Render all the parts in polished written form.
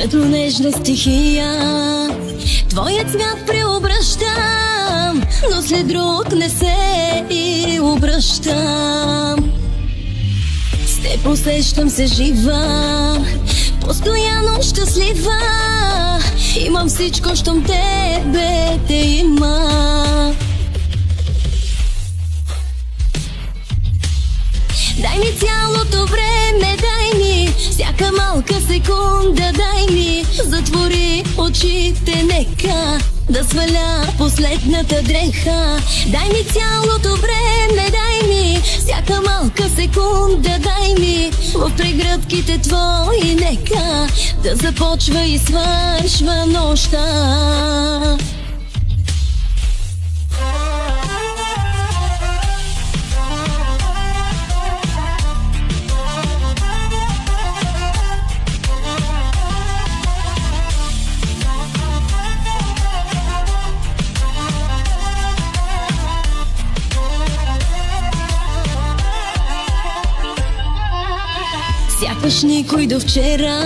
като нежна стихия. Твоят смях преобръщам, но след друг не се и обръщам. С теб усещам се жива, постоянно щастлива. Имам всичко, щом тебе те има. Дай ми цялото време, дай ми всяка малка секунда, дай ми. Затвори очите, нека да сваля последната дреха. Дай ми цялото време, дай ми всяка малка секунда, дай ми. В прегръдките твои нека да започва и свършва нощта. Сякаш никой до вчера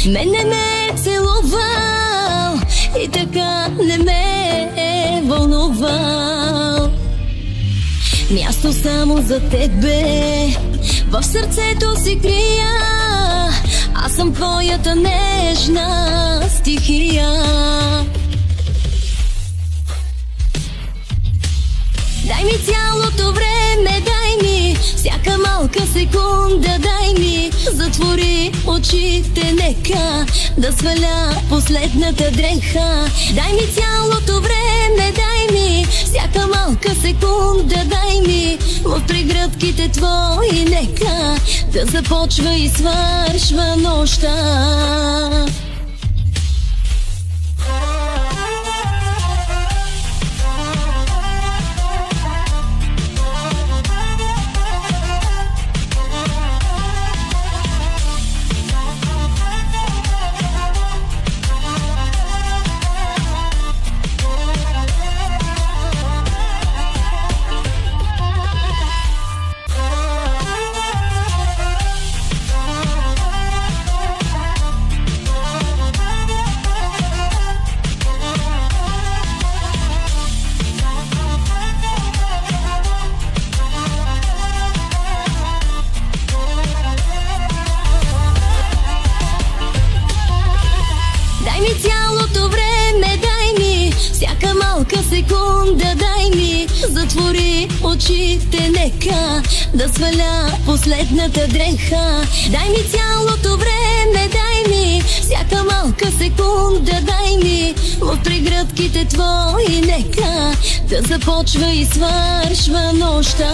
мен не ме е целувал и така не ме е вълнувал. Място само за тебе в сърцето си крия. Аз съм твоята нежна стихия. Дай ми цялото време, дай ми всяка малка секунда, дай ми. Затвори очите, нека да сваля последната дреха. Дай ми цялото време, дай ми всяка малка секунда, дай ми. В прегръдките твои нека да започва и свършва нощта. Дай ми цялото време, дай ми всяка малка секунда, дай ми. Затвори очите, нека да сваля последната дреха. Дай ми цялото време, дай ми всяка малка секунда, дай ми. В прегръдките твои нека да започва и свършва нощта.